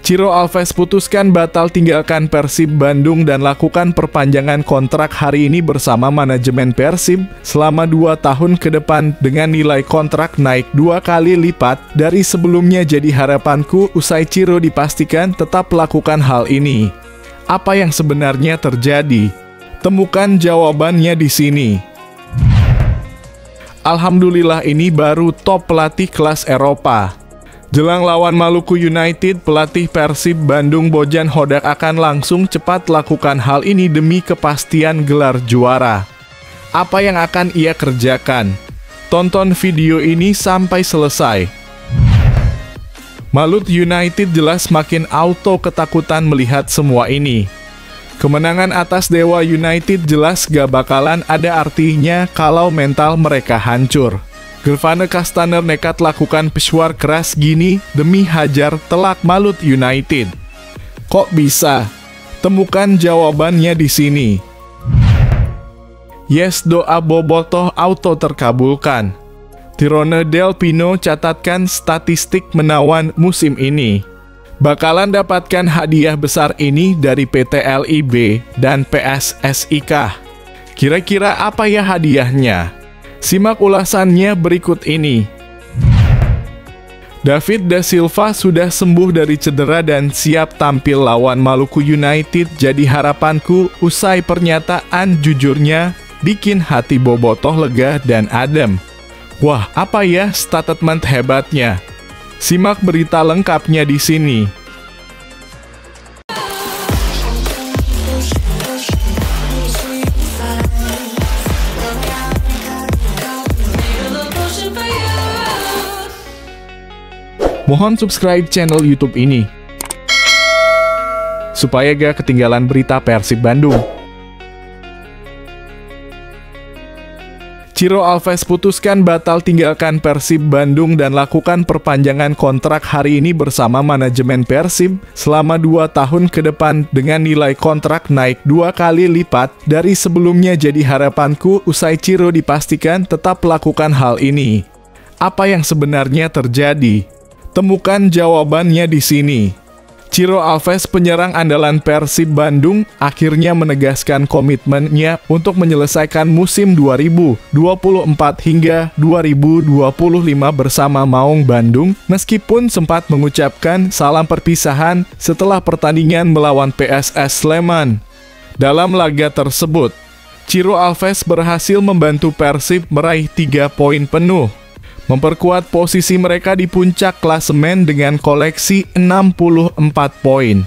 Ciro Alves putuskan batal tinggalkan Persib Bandung dan lakukan perpanjangan kontrak hari ini bersama manajemen Persib selama 2 tahun ke depan dengan nilai kontrak naik 2 kali lipat dari sebelumnya. Jadi harapanku usai Ciro dipastikan tetap lakukan hal ini. Apa yang sebenarnya terjadi? Temukan jawabannya di sini. Alhamdulillah, ini baru top pelatih kelas Eropa. Jelang lawan Maluku United, pelatih Persib Bandung Bojan Hodak akan langsung cepat lakukan hal ini demi kepastian gelar juara. Apa yang akan ia kerjakan? Tonton video ini sampai selesai. Maluku United jelas makin auto ketakutan melihat semua ini. Kemenangan atas Dewa United jelas gak bakalan ada artinya kalau mental mereka hancur. Gervane Kastaner nekat lakukan pesuar keras gini demi hajar telak Maluku United. Kok bisa? Temukan jawabannya di sini. Yes, doa bobotoh auto terkabulkan. Tirone Del Pino catatkan statistik menawan musim ini. Bakalan dapatkan hadiah besar ini dari PT LIB dan PSSIK. Kira-kira apa ya hadiahnya? Simak ulasannya berikut ini. David da Silva sudah sembuh dari cedera dan siap tampil lawan Maluku United. Jadi harapanku usai pernyataan jujurnya bikin hati bobotoh lega dan adem. Wah, apa ya statement hebatnya? Simak berita lengkapnya di sini. Mohon subscribe channel YouTube ini supaya gak ketinggalan berita Persib Bandung. Ciro Alves putuskan batal tinggalkan Persib Bandung dan lakukan perpanjangan kontrak hari ini bersama manajemen Persib selama 2 tahun ke depan dengan nilai kontrak naik 2 kali lipat dari sebelumnya. Jadi harapanku usai Ciro dipastikan tetap lakukan hal ini. Apa yang sebenarnya terjadi? Temukan jawabannya di sini. Ciro Alves, penyerang andalan Persib Bandung, akhirnya menegaskan komitmennya untuk menyelesaikan musim 2024 hingga 2025 bersama Maung Bandung, meskipun sempat mengucapkan salam perpisahan setelah pertandingan melawan PSS Sleman. Dalam laga tersebut, Ciro Alves berhasil membantu Persib meraih 3 poin penuh, memperkuat posisi mereka di puncak klasemen dengan koleksi 64 poin.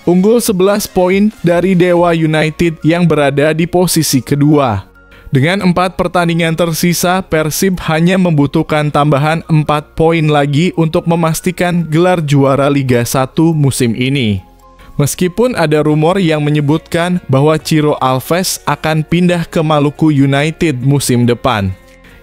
Unggul 11 poin dari Dewa United yang berada di posisi kedua. Dengan 4 pertandingan tersisa, Persib hanya membutuhkan tambahan 4 poin lagi untuk memastikan gelar juara Liga 1 musim ini. Meskipun ada rumor yang menyebutkan bahwa Ciro Alves akan pindah ke Maluku United musim depan.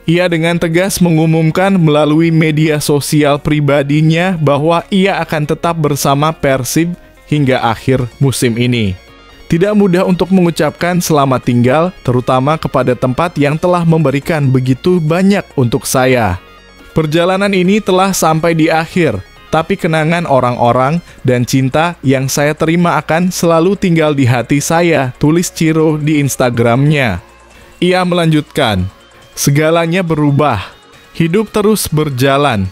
Ia dengan tegas mengumumkan melalui media sosial pribadinya bahwa ia akan tetap bersama Persib hingga akhir musim ini. Tidak mudah untuk mengucapkan selamat tinggal, terutama kepada tempat yang telah memberikan begitu banyak untuk saya. Perjalanan ini telah sampai di akhir, tapi kenangan orang-orang dan cinta yang saya terima akan selalu tinggal di hati saya, tulis Ciro di Instagramnya. Ia melanjutkan, segalanya berubah, hidup terus berjalan,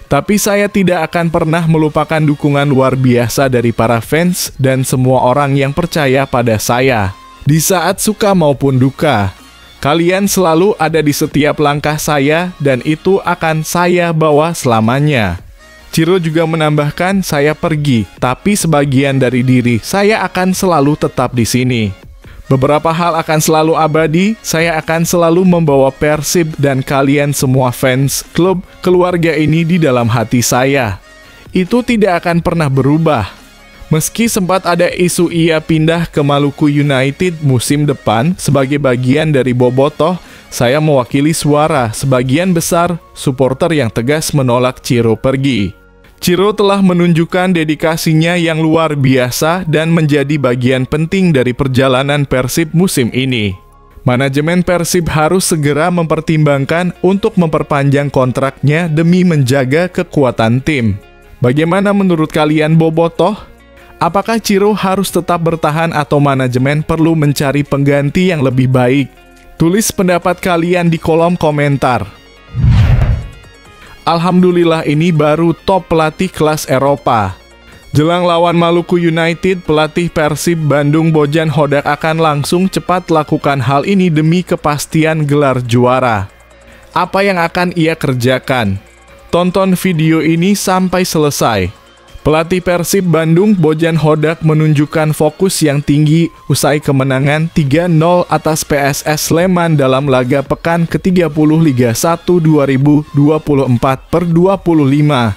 tapi saya tidak akan pernah melupakan dukungan luar biasa dari para fans dan semua orang yang percaya pada saya. Di saat suka maupun duka, kalian selalu ada di setiap langkah saya dan itu akan saya bawa selamanya. Ciro juga menambahkan, saya pergi, tapi sebagian dari diri saya akan selalu tetap di sini. Beberapa hal akan selalu abadi, saya akan selalu membawa Persib dan kalian semua fans klub keluarga ini di dalam hati saya. Itu tidak akan pernah berubah. Meski sempat ada isu ia pindah ke Maluku United musim depan sebagai bagian dari bobotoh, saya mewakili suara sebagian besar supporter yang tegas menolak Ciro pergi. Ciro telah menunjukkan dedikasinya yang luar biasa dan menjadi bagian penting dari perjalanan Persib musim ini. Manajemen Persib harus segera mempertimbangkan untuk memperpanjang kontraknya demi menjaga kekuatan tim. Bagaimana menurut kalian bobotoh? Apakah Ciro harus tetap bertahan atau manajemen perlu mencari pengganti yang lebih baik? Tulis pendapat kalian di kolom komentar. Alhamdulillah ini baru top pelatih kelas Eropa. Jelang lawan Maluku United, pelatih Persib Bandung Bojan Hodak akan langsung cepat lakukan hal ini demi kepastian gelar juara. Apa yang akan ia kerjakan? Tonton video ini sampai selesai. Pelatih Persib Bandung Bojan Hodak menunjukkan fokus yang tinggi usai kemenangan 3-0 atas PSS Sleman dalam laga pekan ke-30 Liga 1 2024/25.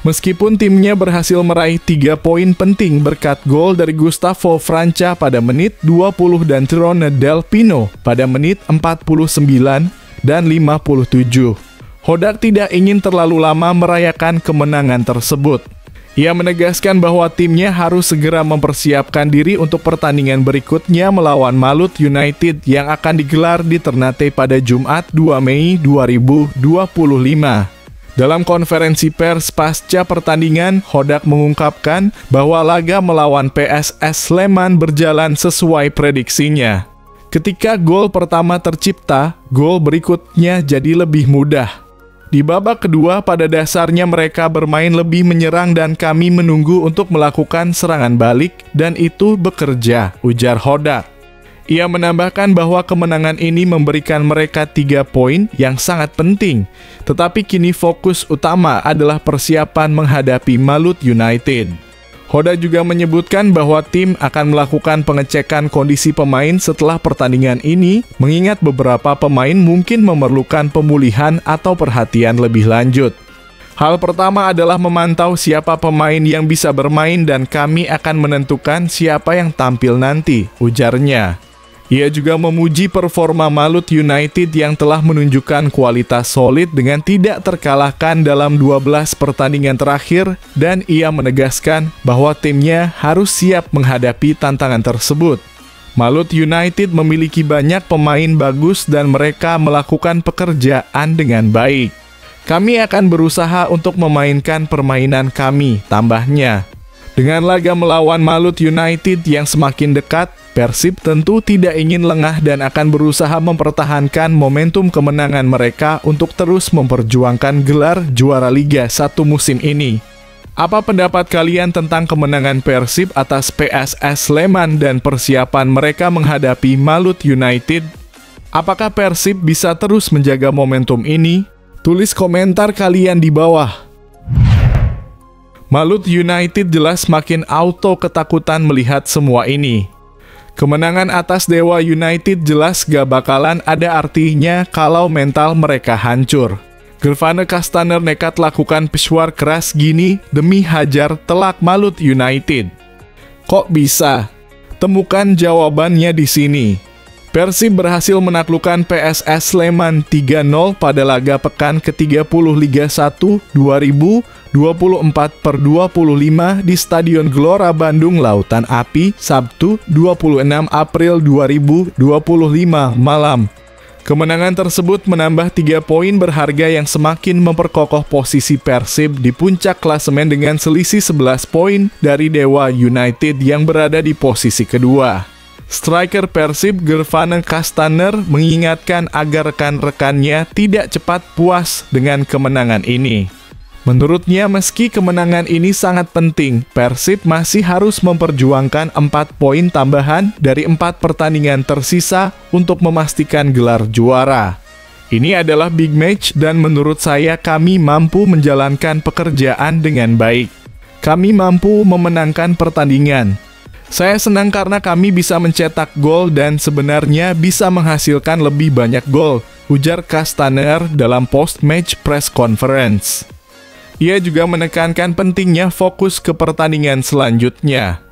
Meskipun timnya berhasil meraih 3 poin penting berkat gol dari Gustavo Franca pada menit 20 dan Tyrone Del Pino pada menit 49 dan 57. Hodak tidak ingin terlalu lama merayakan kemenangan tersebut. Ia menegaskan bahwa timnya harus segera mempersiapkan diri untuk pertandingan berikutnya melawan Malut United yang akan digelar di Ternate pada Jumat 2 Mei 2025. Dalam konferensi pers pasca pertandingan, Hodak mengungkapkan bahwa laga melawan PSS Sleman berjalan sesuai prediksinya. Ketika gol pertama tercipta, gol berikutnya jadi lebih mudah. Di babak kedua, pada dasarnya mereka bermain lebih menyerang dan kami menunggu untuk melakukan serangan balik, dan itu bekerja, ujar Hodak. Ia menambahkan bahwa kemenangan ini memberikan mereka 3 poin yang sangat penting, tetapi kini fokus utama adalah persiapan menghadapi Malut United. Hodak juga menyebutkan bahwa tim akan melakukan pengecekan kondisi pemain setelah pertandingan ini, mengingat beberapa pemain mungkin memerlukan pemulihan atau perhatian lebih lanjut. Hal pertama adalah memantau siapa pemain yang bisa bermain dan kami akan menentukan siapa yang tampil nanti, ujarnya. Ia juga memuji performa Malut United yang telah menunjukkan kualitas solid dengan tidak terkalahkan dalam 12 pertandingan terakhir, dan ia menegaskan bahwa timnya harus siap menghadapi tantangan tersebut. Malut United memiliki banyak pemain bagus dan mereka melakukan pekerjaan dengan baik. Kami akan berusaha untuk memainkan permainan kami, tambahnya. Dengan laga melawan Malut United yang semakin dekat, Persib tentu tidak ingin lengah dan akan berusaha mempertahankan momentum kemenangan mereka untuk terus memperjuangkan gelar juara Liga 1 musim ini. Apa pendapat kalian tentang kemenangan Persib atas PSS Sleman dan persiapan mereka menghadapi Malut United? Apakah Persib bisa terus menjaga momentum ini? Tulis komentar kalian di bawah. Malut United jelas makin auto ketakutan melihat semua ini. Kemenangan atas Dewa United jelas gak bakalan ada artinya kalau mental mereka hancur. Gervane Kastaner nekat lakukan pesuar keras gini demi hajar telak Malut United. Kok bisa? Temukan jawabannya di sini. Persib berhasil menaklukkan PSS Sleman 3-0 pada laga pekan ke-30 Liga 1 2024/25 di Stadion Gelora Bandung Lautan Api, Sabtu 26 April 2025 malam. Kemenangan tersebut menambah 3 poin berharga yang semakin memperkokoh posisi Persib di puncak klasemen dengan selisih 11 poin dari Dewa United yang berada di posisi kedua. Striker Persib Gervane Kastaner mengingatkan agar rekan-rekannya tidak cepat puas dengan kemenangan ini. Menurutnya, meski kemenangan ini sangat penting, Persib masih harus memperjuangkan 4 poin tambahan dari 4 pertandingan tersisa untuk memastikan gelar juara. Ini adalah big match dan menurut saya kami mampu menjalankan pekerjaan dengan baik. Kami mampu memenangkan pertandingan. Saya senang karena kami bisa mencetak gol dan sebenarnya bisa menghasilkan lebih banyak gol, ujar Kastaner dalam post-match press conference. Ia juga menekankan pentingnya fokus ke pertandingan selanjutnya.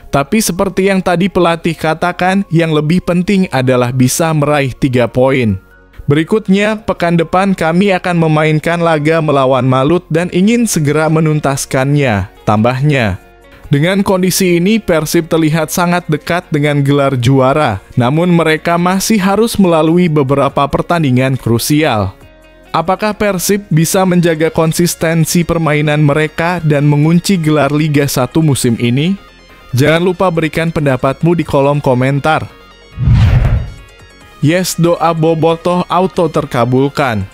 Tapi seperti yang tadi pelatih katakan, yang lebih penting adalah bisa meraih 3 poin. Berikutnya, pekan depan kami akan memainkan laga melawan Malut dan ingin segera menuntaskannya, tambahnya. Dengan kondisi ini, Persib terlihat sangat dekat dengan gelar juara, namun mereka masih harus melalui beberapa pertandingan krusial. Apakah Persib bisa menjaga konsistensi permainan mereka dan mengunci gelar Liga 1 musim ini? Jangan lupa berikan pendapatmu di kolom komentar. Yes, doa bobotoh auto terkabulkan.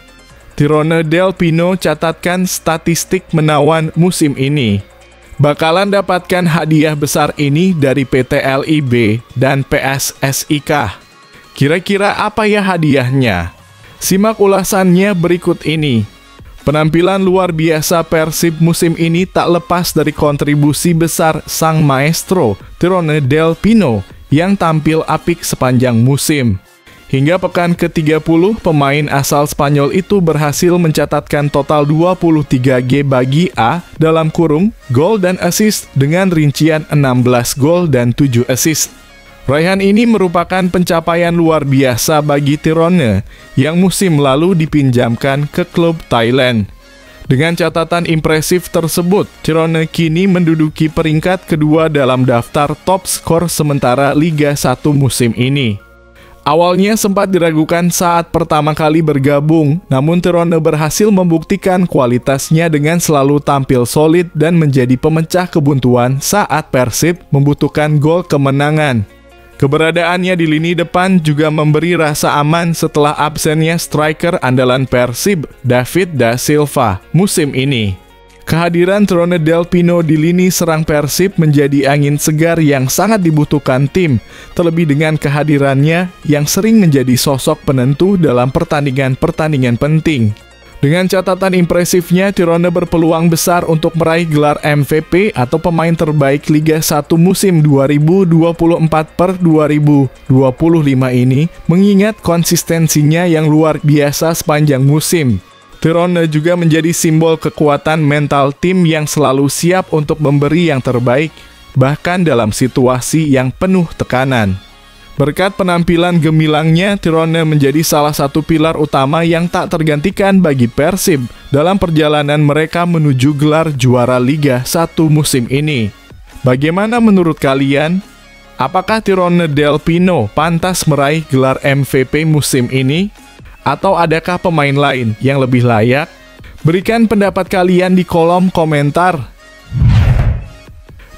Tyrone Del Pino catatkan statistik menawan musim ini. Bakalan dapatkan hadiah besar ini dari PT LIB dan PSSIK. Kira-kira apa ya hadiahnya? Simak ulasannya berikut ini. Penampilan luar biasa Persib musim ini tak lepas dari kontribusi besar sang maestro Tyrone Del Pino yang tampil apik sepanjang musim. Hingga pekan ke-30, pemain asal Spanyol itu berhasil mencatatkan total 23 bagi A dalam kurung gol dan assist dengan rincian 16 gol dan 7 assist. Raihan ini merupakan pencapaian luar biasa bagi Tyrone yang musim lalu dipinjamkan ke klub Thailand. Dengan catatan impresif tersebut, Tyrone kini menduduki peringkat kedua dalam daftar top skor sementara Liga 1 musim ini. Awalnya sempat diragukan saat pertama kali bergabung, namun Tyrone berhasil membuktikan kualitasnya dengan selalu tampil solid dan menjadi pemecah kebuntuan saat Persib membutuhkan gol kemenangan. Keberadaannya di lini depan juga memberi rasa aman setelah absennya striker andalan Persib, David da Silva, musim ini. Kehadiran Tyrone Del Pino di lini serang Persib menjadi angin segar yang sangat dibutuhkan tim, terlebih dengan kehadirannya yang sering menjadi sosok penentu dalam pertandingan-pertandingan penting. Dengan catatan impresifnya, Tyrone berpeluang besar untuk meraih gelar MVP atau pemain terbaik Liga 1 musim 2024/2025 ini, mengingat konsistensinya yang luar biasa sepanjang musim. Tyrone juga menjadi simbol kekuatan mental tim yang selalu siap untuk memberi yang terbaik, bahkan dalam situasi yang penuh tekanan. Berkat penampilan gemilangnya, Tyrone menjadi salah satu pilar utama yang tak tergantikan bagi Persib dalam perjalanan mereka menuju gelar juara Liga 1 musim ini. Bagaimana menurut kalian? Apakah Tyrone Del Pino pantas meraih gelar MVP musim ini? Atau adakah pemain lain yang lebih layak? Berikan pendapat kalian di kolom komentar.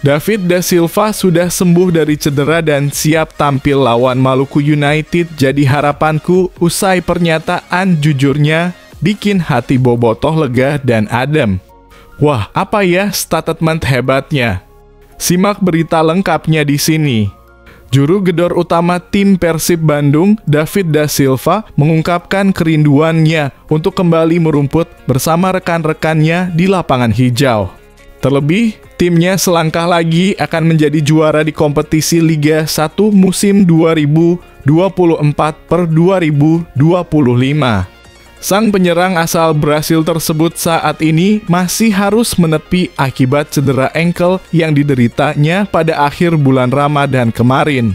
David da Silva sudah sembuh dari cedera dan siap tampil lawan Maluku United, jadi harapanku usai pernyataan jujurnya bikin hati bobotoh lega dan adem. Wah, apa ya statement hebatnya? Simak berita lengkapnya di sini. Juru gedor utama tim Persib Bandung, David da Silva, mengungkapkan kerinduannya untuk kembali merumput bersama rekan-rekannya di lapangan hijau. Terlebih, timnya selangkah lagi akan menjadi juara di kompetisi Liga 1 musim 2024/2025. Sang penyerang asal Brasil tersebut saat ini masih harus menepi akibat cedera engkel yang dideritanya pada akhir bulan Ramadan kemarin.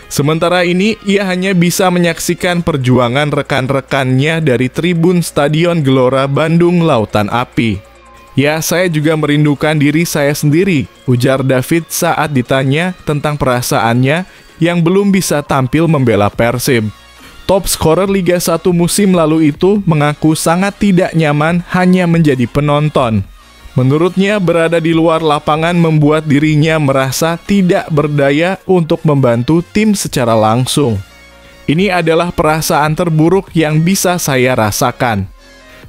Sementara ini, ia hanya bisa menyaksikan perjuangan rekan-rekannya dari tribun Stadion Gelora Bandung Lautan Api. Ya, saya juga merindukan diri saya sendiri, ujar David saat ditanya tentang perasaannya yang belum bisa tampil membela Persib. Top scorer Liga 1 musim lalu itu mengaku sangat tidak nyaman hanya menjadi penonton. Menurutnya, berada di luar lapangan membuat dirinya merasa tidak berdaya untuk membantu tim secara langsung. Ini adalah perasaan terburuk yang bisa saya rasakan.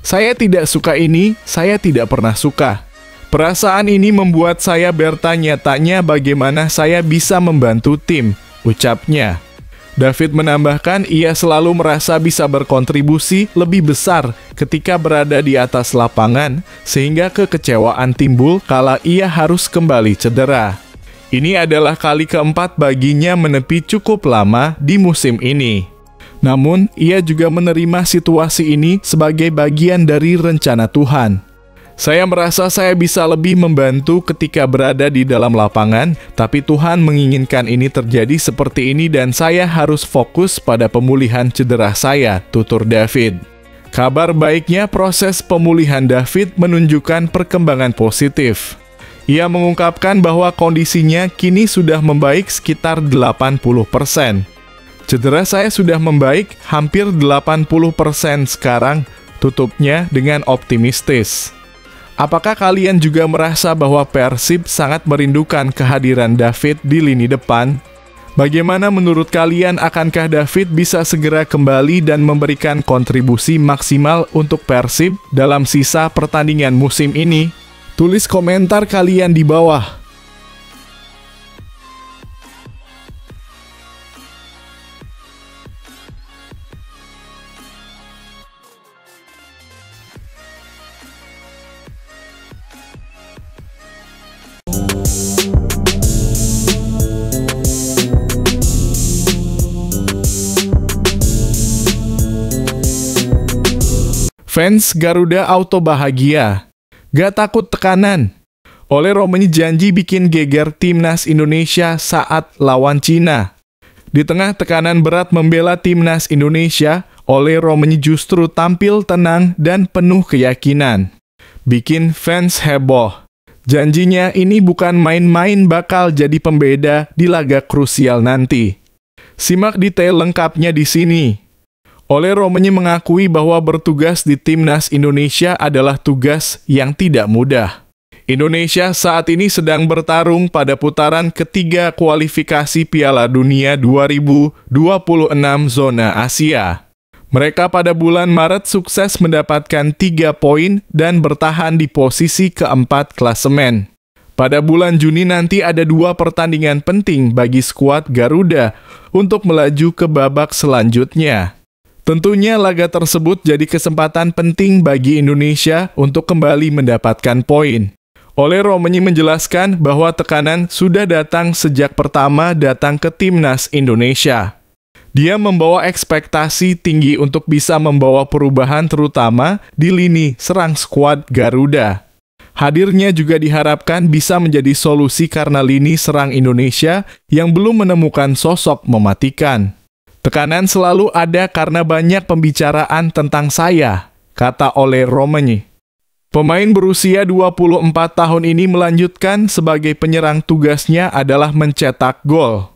Saya tidak suka ini, saya tidak pernah suka. Perasaan ini membuat saya bertanya-tanya bagaimana saya bisa membantu tim, ucapnya. David menambahkan ia selalu merasa bisa berkontribusi lebih besar ketika berada di atas lapangan, sehingga kekecewaan timbul kala ia harus kembali cedera. Ini adalah kali keempat baginya menepi cukup lama di musim ini. Namun, ia juga menerima situasi ini sebagai bagian dari rencana Tuhan. Saya merasa saya bisa lebih membantu ketika berada di dalam lapangan, tapi Tuhan menginginkan ini terjadi seperti ini dan saya harus fokus pada pemulihan cedera saya, tutur David. Kabar baiknya, proses pemulihan David menunjukkan perkembangan positif. Ia mengungkapkan bahwa kondisinya kini sudah membaik sekitar 80%. Cedera saya sudah membaik hampir 80% sekarang, Tutupnya dengan optimistis. Apakah kalian juga merasa bahwa Persib sangat merindukan kehadiran David di lini depan? Bagaimana menurut kalian, akankah David bisa segera kembali dan memberikan kontribusi maksimal untuk Persib dalam sisa pertandingan musim ini? Tulis komentar kalian di bawah. Fans Garuda Auto bahagia, gak takut tekanan. Ole Romenyi janji bikin geger timnas Indonesia saat lawan Cina. Di tengah tekanan berat membela timnas Indonesia, Ole Romenyi justru tampil tenang dan penuh keyakinan. Bikin fans heboh. Janjinya ini bukan main-main, bakal jadi pembeda di laga krusial nanti. Simak detail lengkapnya di sini. Ole Romenyi mengakui bahwa bertugas di timnas Indonesia adalah tugas yang tidak mudah. Indonesia saat ini sedang bertarung pada putaran ketiga kualifikasi Piala Dunia 2026 zona Asia. Mereka pada bulan Maret sukses mendapatkan 3 poin dan bertahan di posisi keempat klasemen. Pada bulan Juni nanti ada 2 pertandingan penting bagi skuad Garuda untuk melaju ke babak selanjutnya. Tentunya laga tersebut jadi kesempatan penting bagi Indonesia untuk kembali mendapatkan poin. Ole Romenyi menjelaskan bahwa tekanan sudah datang sejak pertama datang ke timnas Indonesia. Dia membawa ekspektasi tinggi untuk bisa membawa perubahan terutama di lini serang skuad Garuda. Hadirnya juga diharapkan bisa menjadi solusi karena lini serang Indonesia yang belum menemukan sosok mematikan. Tekanan selalu ada karena banyak pembicaraan tentang saya, kata Ole Romenyi. Pemain berusia 24 tahun ini melanjutkan sebagai penyerang, tugasnya adalah mencetak gol.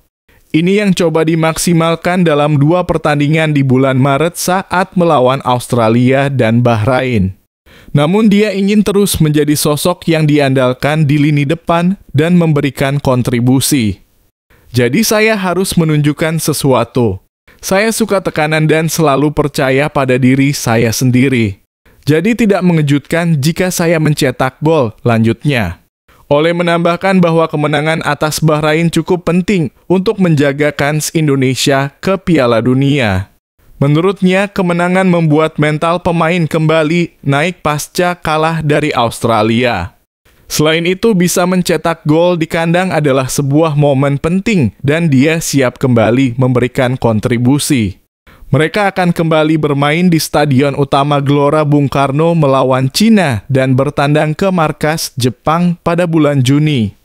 Ini yang coba dimaksimalkan dalam 2 pertandingan di bulan Maret saat melawan Australia dan Bahrain. Namun dia ingin terus menjadi sosok yang diandalkan di lini depan dan memberikan kontribusi. Jadi saya harus menunjukkan sesuatu. Saya suka tekanan dan selalu percaya pada diri saya sendiri. Jadi tidak mengejutkan jika saya mencetak gol, lanjutnya. Ole menambahkan bahwa kemenangan atas Bahrain cukup penting untuk menjaga kans Indonesia ke Piala Dunia. Menurutnya, kemenangan membuat mental pemain kembali naik pasca kalah dari Australia. Selain itu, bisa mencetak gol di kandang adalah sebuah momen penting dan dia siap kembali memberikan kontribusi. Mereka akan kembali bermain di Stadion Utama Gelora Bung Karno melawan Cina dan bertandang ke markas Jepang pada bulan Juni.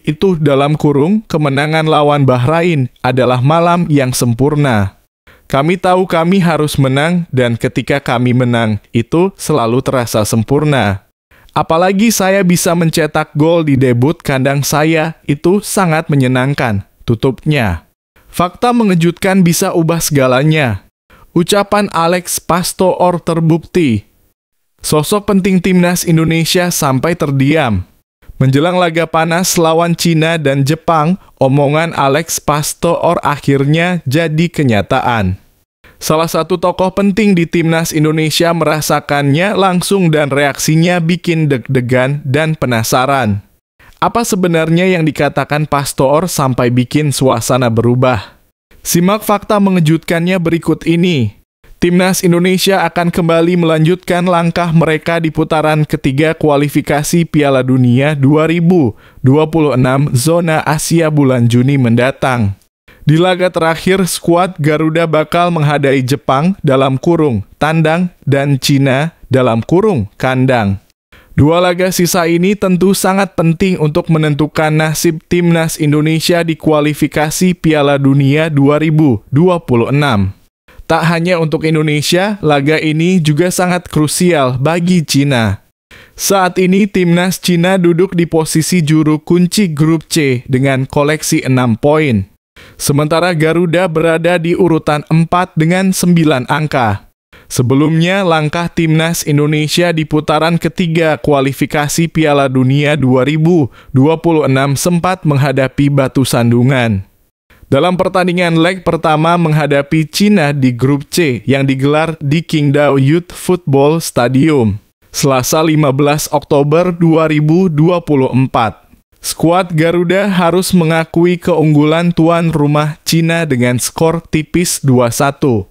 Itu dalam kurung, kemenangan lawan Bahrain adalah malam yang sempurna. Kami tahu kami harus menang dan ketika kami menang, itu selalu terasa sempurna. Apalagi saya bisa mencetak gol di debut kandang saya, itu sangat menyenangkan, tutupnya. Fakta mengejutkan bisa ubah segalanya. Ucapan Alex Pastoor terbukti. Sosok penting timnas Indonesia sampai terdiam. Menjelang laga panas lawan Cina dan Jepang, omongan Alex Pastoor akhirnya jadi kenyataan. Salah satu tokoh penting di timnas Indonesia merasakannya langsung dan reaksinya bikin deg-degan dan penasaran. Apa sebenarnya yang dikatakan Pastoor sampai bikin suasana berubah? Simak fakta mengejutkannya berikut ini. Timnas Indonesia akan kembali melanjutkan langkah mereka di putaran ketiga kualifikasi Piala Dunia 2026 zona Asia bulan Juni mendatang. Di laga terakhir, skuad Garuda bakal menghadapi Jepang dalam kurung tandang dan Cina dalam kurung kandang. 2 laga sisa ini tentu sangat penting untuk menentukan nasib timnas Indonesia di kualifikasi Piala Dunia 2026. Tak hanya untuk Indonesia, laga ini juga sangat krusial bagi Cina. Saat ini timnas Cina duduk di posisi juru kunci grup C dengan koleksi 6 poin. Sementara Garuda berada di urutan 4 dengan 9 angka. Sebelumnya, langkah timnas Indonesia di putaran ketiga kualifikasi Piala Dunia 2026 sempat menghadapi batu sandungan. Dalam pertandingan leg pertama menghadapi Cina di grup C yang digelar di Qingdao Youth Football Stadium, Selasa 15 Oktober 2024. Skuad Garuda harus mengakui keunggulan tuan rumah Cina dengan skor tipis 2-1.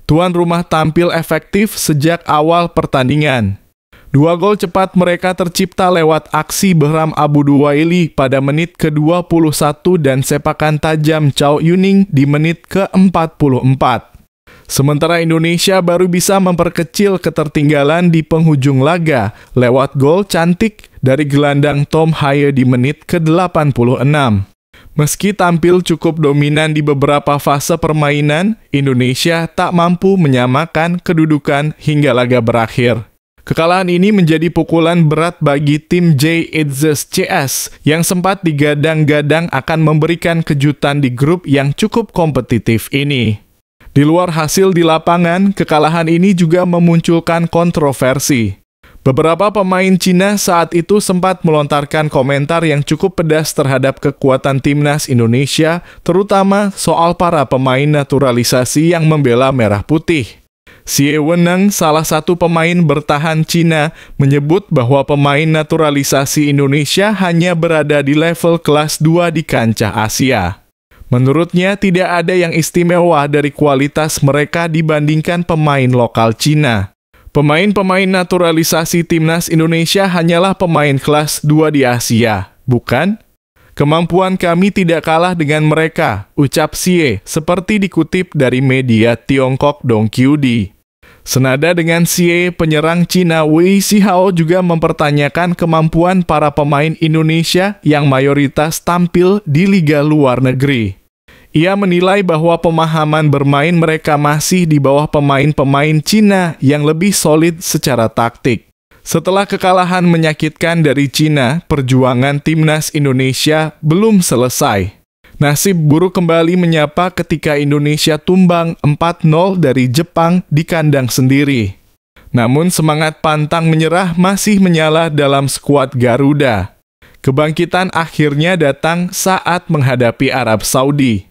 Tuan rumah tampil efektif sejak awal pertandingan. 2 gol cepat mereka tercipta lewat aksi Behram Abuduwaili pada menit ke-21 dan sepakan tajam Chow Yuning di menit ke-44. Sementara Indonesia baru bisa memperkecil ketertinggalan di penghujung laga lewat gol cantik dari gelandang Tom Haye di menit ke-86. Meski tampil cukup dominan di beberapa fase permainan, Indonesia tak mampu menyamakan kedudukan hingga laga berakhir. Kekalahan ini menjadi pukulan berat bagi tim JITZES yang sempat digadang-gadang akan memberikan kejutan di grup yang cukup kompetitif ini. Di luar hasil di lapangan, kekalahan ini juga memunculkan kontroversi. Beberapa pemain Cina saat itu sempat melontarkan komentar yang cukup pedas terhadap kekuatan timnas Indonesia, terutama soal para pemain naturalisasi yang membela merah putih. Xie Weneng, salah satu pemain bertahan Cina, menyebut bahwa pemain naturalisasi Indonesia hanya berada di level kelas 2 di kancah Asia. Menurutnya, tidak ada yang istimewa dari kualitas mereka dibandingkan pemain lokal Cina. Pemain-pemain naturalisasi timnas Indonesia hanyalah pemain kelas 2 di Asia, bukan? Kemampuan kami tidak kalah dengan mereka, ucap Xie, seperti dikutip dari media Tiongkok Dongqiudi. Senada dengan Xie, penyerang Cina Wei Xihao juga mempertanyakan kemampuan para pemain Indonesia yang mayoritas tampil di liga luar negeri. Ia menilai bahwa pemahaman bermain mereka masih di bawah pemain-pemain Cina yang lebih solid secara taktik. Setelah kekalahan menyakitkan dari Cina, perjuangan timnas Indonesia belum selesai. Nasib buruk kembali menyapa ketika Indonesia tumbang 4-0 dari Jepang di kandang sendiri. Namun semangat pantang menyerah masih menyala dalam skuad Garuda. Kebangkitan akhirnya datang saat menghadapi Arab Saudi.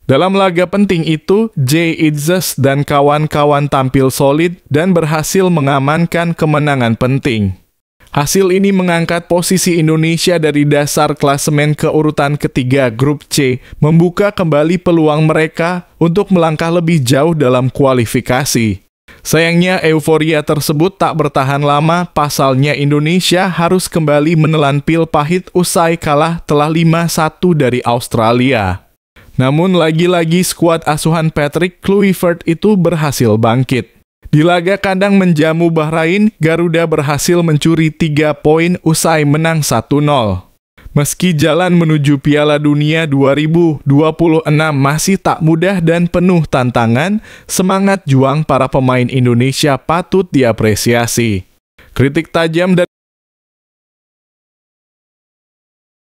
Dalam laga penting itu, JITZES dan kawan-kawan tampil solid dan berhasil mengamankan kemenangan penting. Hasil ini mengangkat posisi Indonesia dari dasar klasemen ke urutan ketiga grup C, membuka kembali peluang mereka untuk melangkah lebih jauh dalam kualifikasi. Sayangnya euforia tersebut tak bertahan lama, pasalnya Indonesia harus kembali menelan pil pahit usai kalah telah 5-1 dari Australia. Namun lagi-lagi skuad asuhan Patrick Kluivert itu berhasil bangkit. Di laga kandang menjamu Bahrain, Garuda berhasil mencuri 3 poin usai menang 1-0. Meski jalan menuju Piala Dunia 2026 masih tak mudah dan penuh tantangan, semangat juang para pemain Indonesia patut diapresiasi. Kritik tajam dari